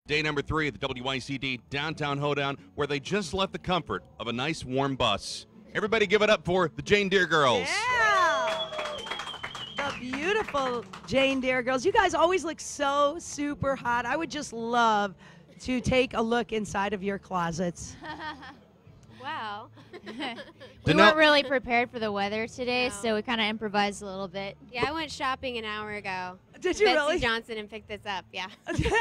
Day number 3 at the WYCD Downtown Hoedown, where they just left the comfort of a nice warm bus. Everybody give it up for the JaneDear Girls. Yeah! The beautiful JaneDear Girls. You guys always look so super hot. I would just love to take a look inside of your closets. Wow. We weren't really prepared for the weather today, so we kind of improvised a little bit. Yeah, I went shopping an hour ago. Did you Betsy really? Johnson and picked this up, yeah.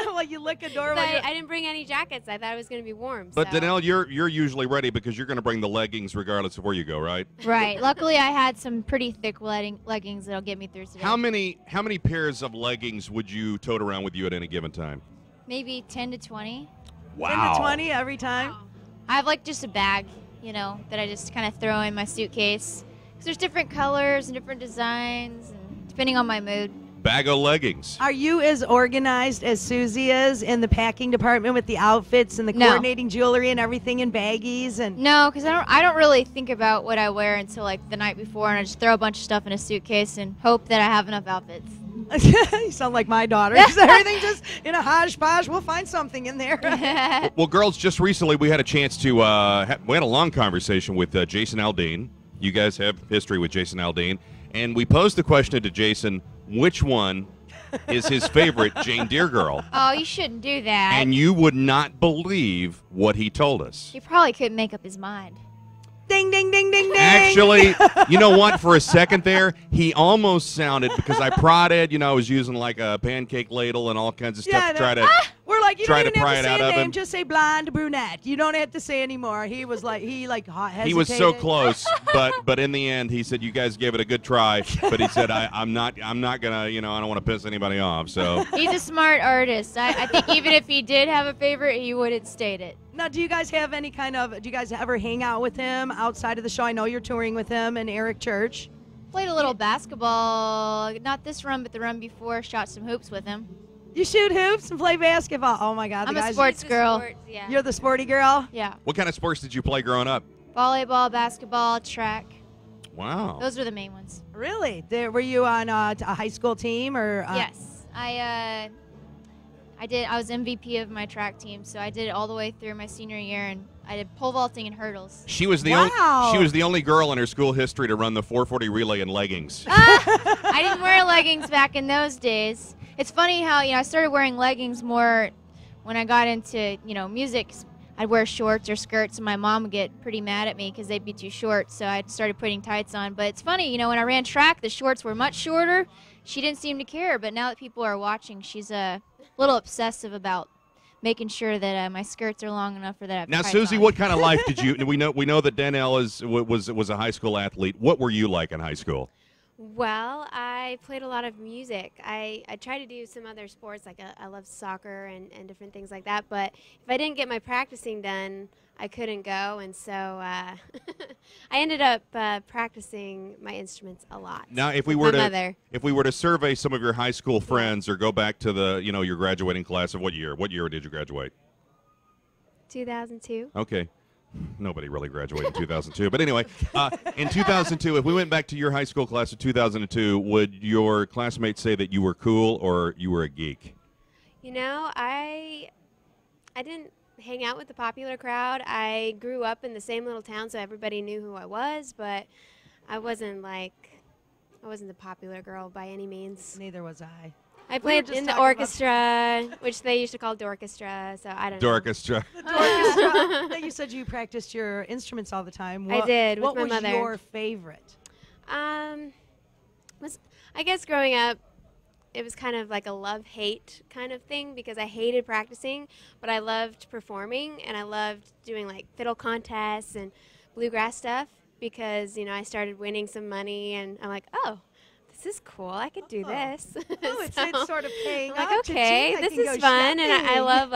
Well, you look adorable. I didn't bring any jackets. I thought it was going to be warm. But so. Danelle, you're usually ready because you're going to bring the leggings regardless of where you go, right? Right. Luckily, I had some pretty thick leggings that'll get me through today. How many pairs of leggings would you tote around with you at any given time? Maybe 10 to 20. Wow. 10 to 20 every time? Wow. I have like just a bag, you know, that I just kind of throw in my suitcase. Because there's different colors and different designs, and depending on my mood. Bag of leggings. Are you as organized as Susie is in the packing department with the outfits and the coordinating jewelry and everything in baggies? And no, because I don't really think about what I wear until like the night before, and I just throw a bunch of stuff in a suitcase and hope that I have enough outfits. You sound like my daughter. Everything just in a hodgepodge. We'll find something in there. Well, girls, just recently we had a chance to we had a long conversation with Jason Aldean. You guys have history with Jason Aldean, and we posed the question to Jason: which one is his favorite JaneDear girl? Oh, you shouldn't do that. And you would not believe what he told us. He probably couldn't make up his mind. Ding, ding, ding, ding, ding. Actually, you know what? For a second there, he almost sounded, because I prodded, I was using like a pancake ladle and all kinds of stuff to try to we're like, you try don't to even pry have it to out say a of name, him. just say blonde, brunette. You don't have to say anymore. He was like, hesitated. He was so close, but in the end, he said, "You guys gave it a good try." But he said, "I'm not gonna, I don't want to piss anybody off." So He's a smart artist. I think even if he did have a favorite, he wouldn't state it. Now, do you guys have any do you guys ever hang out with him outside of the show? I know you're touring with him and Eric Church. Played a little basketball, not this run, but the run before. Shot some hoops with him. You shoot hoops and play basketball. Oh my God, I'm the a guys. sports girl. Yeah. You're the sporty girl. Yeah. what kind of sports did you play growing up? Volleyball, basketball, track. Wow. Those are the main ones. Really? Were you on a high school team or? Yes. I was MVP of my track team, so I did it all the way through my senior year, and I did pole vaulting and hurdles. She was the only girl in her school history to run the 440 relay in leggings. I didn't wear leggings back in those days. It's funny how I started wearing leggings more when I got into music. I'd wear shorts or skirts, and my mom would get pretty mad at me because they'd be too short. So I started putting tights on. But it's funny, when I ran track, the shorts were much shorter. She didn't seem to care. But now that people are watching, she's a little obsessive about making sure that my skirts are long enough for that. Now, Susie, what kind of life did you? We know that Danelle was a high school athlete. What were you like in high school? Well, I played a lot of music. I tried to do some other sports, like I love soccer and different things like that. But if I didn't get my practicing done, I couldn't go. And so I ended up practicing my instruments a lot. Now, if we were to survey some of your high school friends or go back to the your graduating class of what year did you graduate? 2002. Okay. Nobody really graduated in 2002. But anyway, in 2002, if we went back to your high school class of 2002, would your classmates say that you were cool or you were a geek? I didn't hang out with the popular crowd. I grew up in the same little town, so everybody knew who I was, but I wasn't the popular girl by any means. Neither was I. I played in the orchestra, which they used to call Dorchestra, so I don't know. Dorchestra. Dorchestra. You said you practiced your instruments all the time. I did, with my mother. What was your favorite? I guess growing up, it was kind of like a love-hate kind of thing because I hated practicing, but I loved performing, and I loved doing like fiddle contests and bluegrass stuff because, I started winning some money, and I'm like, oh, this is cool. I could do this. Oh, it's sort of paying I'm off. like, okay, this is fun, and I love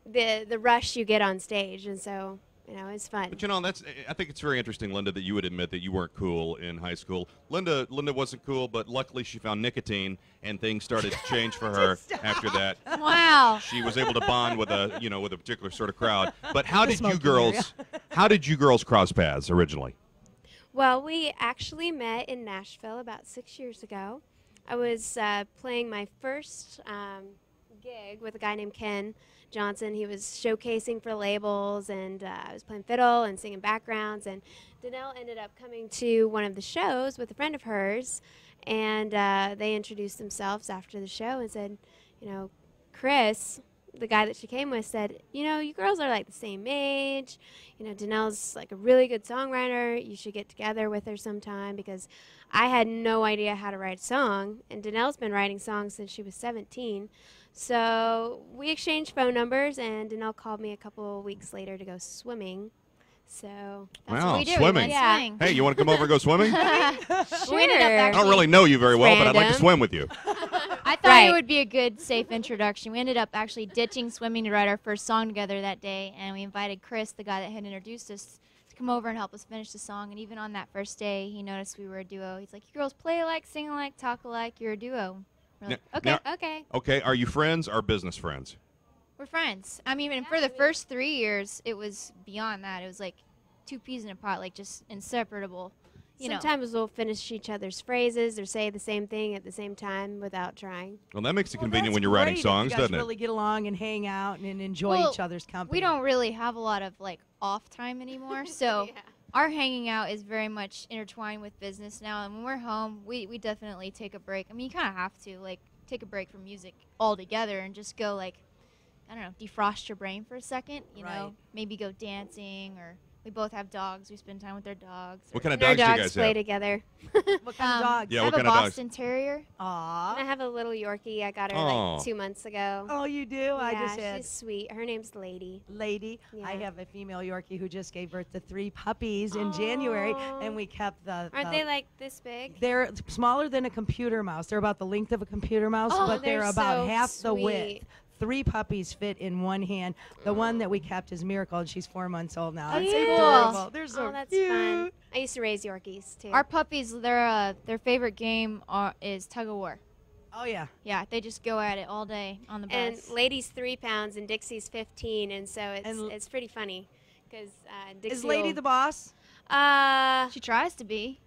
the rush you get on stage, and so it's fun. But I think it's very interesting, Linda, that you would admit that you weren't cool in high school. Linda wasn't cool, but luckily she found nicotine, and things started to change for her after that. Wow. She was able to bond with a particular sort of crowd. But how did you girls cross paths originally? Well, we actually met in Nashville about 6 years ago. I was playing my first gig with a guy named Ken Johnson. He was showcasing for labels, and I was playing fiddle and singing backgrounds. And Danelle ended up coming to one of the shows with a friend of hers, and they introduced themselves after the show and said, you know, Chris, the guy that she came with, said, you know, you girls are like the same age. You know, Danelle's like a really good songwriter. You should get together with her sometime, because I had no idea how to write a song, and Danelle's been writing songs since she was 17. So we exchanged phone numbers, and Danelle called me a couple of weeks later to go swimming. So That's Wow, what we do. swimming. We went Yeah. swimming. Hey, you want to come over and go swimming? We ended up I don't really actually, know you very well, but I'd like to Random. swim with you. I thought Right. it would be a good, safe introduction. We ended up actually ditching swimming to write our first song together that day, and we invited Chris, the guy that had introduced us, to come over and help us finish the song. And even on that first day, he noticed we were a duo. He's like, "You girls play alike, sing alike, talk alike. You're a duo." We're like, Now- "Okay, now- okay. Okay, are you friends or business friends? we're friends." I mean, and for the first 3 years, it was beyond that. It was like two peas in a pot, like just inseparable. You know. Sometimes we'll finish each other's phrases or say the same thing at the same time without trying. Well, that makes it Well, convenient that's when you're writing great if songs, you guys doesn't it? really get along and hang out and enjoy Well, each other's company. We don't really have a lot of like off time anymore, so Yeah. our hanging out is very much intertwined with business now. And when we're home, we definitely take a break. I mean, you kind of have to like take a break from music altogether and just go like, I don't know, defrost your brain for a second. You Right. know, maybe go dancing, or we both have dogs. We spend time with our dogs. What or- kind of And our dogs do you dogs guys play have? together. What kind of dogs? Yeah, I what have kind a of dogs? Boston Terrier. Aw. And I have a little Yorkie. I got her Aw. like 2 months ago. Oh, you do? I Yeah, just had she's sweet. Her name's Lady. Lady. I Yeah. have a female Yorkie who just gave birth to 3 puppies in January, Aw. and we kept the. Aren't they like this big? They're smaller than a computer mouse. They're about the length of a computer mouse, Oh, but they're they're about so half the width. sweet. 3 puppies fit in one hand. The one that we kept is Miracle, and she's 4 months old now. That's It's cool. adorable. They're so Oh, that's cute. fun. I used to raise Yorkies too. Our puppies, their favorite game is tug of war. Oh yeah. Yeah, they just go at it all day on the and bus. Lady's 3 pounds and Dixie's 15, and so And it's pretty funny because Dixie. Is Lady the boss? She tries to be.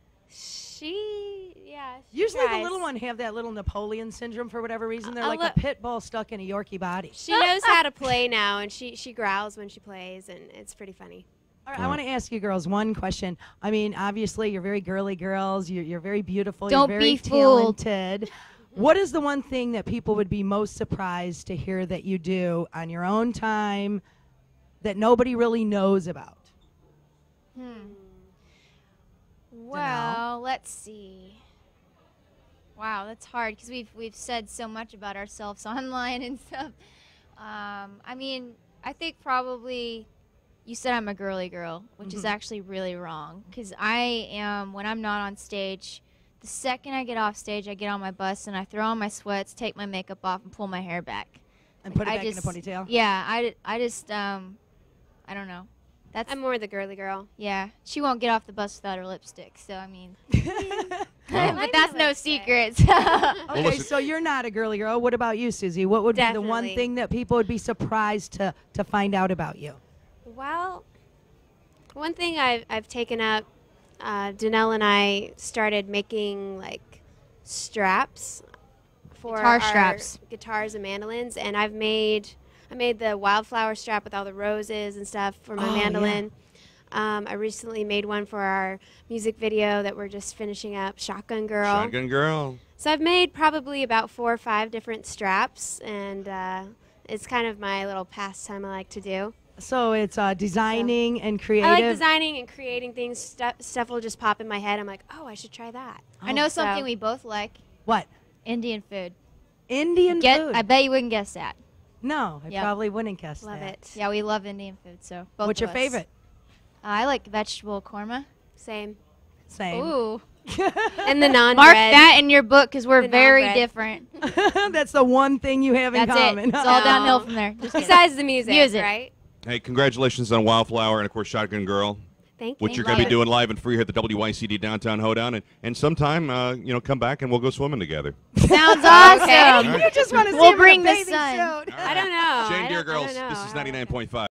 Yeah. She Usually the tries. little one have that little Napoleon syndrome for whatever reason. They're A like li- a pit bull stuck in a Yorkie body. She knows how to play now, and she growls when she plays, and it's pretty funny. All right, I want to ask you girls one question. I mean, obviously, you're very girly girls. You're very beautiful. Don't you're very be fooled. talented. What is the one thing that people would be most surprised to hear that you do on your own time that nobody really knows about? Well, let's see. Wow, that's hard because we've said so much about ourselves online and stuff. I mean, I think probably you said I'm a girly girl, which is actually really wrong because I am, when I'm not on stage, the second I get off stage, I get on my bus and I throw on my sweats, take my makeup off, and pull my hair back. And put it I back just- in a ponytail? Yeah, I just, I don't know. That's, I'm more the girly girl. yeah, she won't get off the bus without her lipstick, so I mean. Wow. Like But that's my no lipstick. secrets. Okay, listen- so you're not a girly girl. What about you, Susie? What would be the one Definitely. thing that people would be surprised to find out about you? Well, one thing I've taken up, Danelle and I started making like straps for Guitar our straps. guitars and mandolins, and I made the wildflower strap with all the roses and stuff for my Oh, yeah. mandolin. I recently made one for our music video that we're just finishing up, Shotgun Girl. Shotgun Girl. So I've made probably about 4 or 5 different straps, and it's kind of my little pastime I like to do. So it's designing and creative. I like designing and creating things. Stuff will just pop in my head. I'm like, oh, I should try that. I know something So- we both like. What? Indian food. Indian food? I bet you wouldn't guess that. No, I Yep. probably wouldn't guess Love that. it. Yeah, we love Indian food, so both What's of your us. favorite? I like vegetable korma. Same. Same. Ooh. And the non-bread. Mark that in your book because we're The very non-bread. different. That's the one thing you have in That's common. it. It's all No. downhill from there. Just kidding. Besides the music, Music. right? Hey, congratulations on Wildflower and, of course, Shotgun Girl, Thank which you. you're going to be Love it. doing live and free here at the WYCD Downtown Hoedown. And sometime, come back and we'll go swimming together. Sounds awesome. Okay. You just want to see We'll him in a bring the bathing sun. suit. I don't know. JaneDear I don't Girls, know. this is I don't know. 99.5.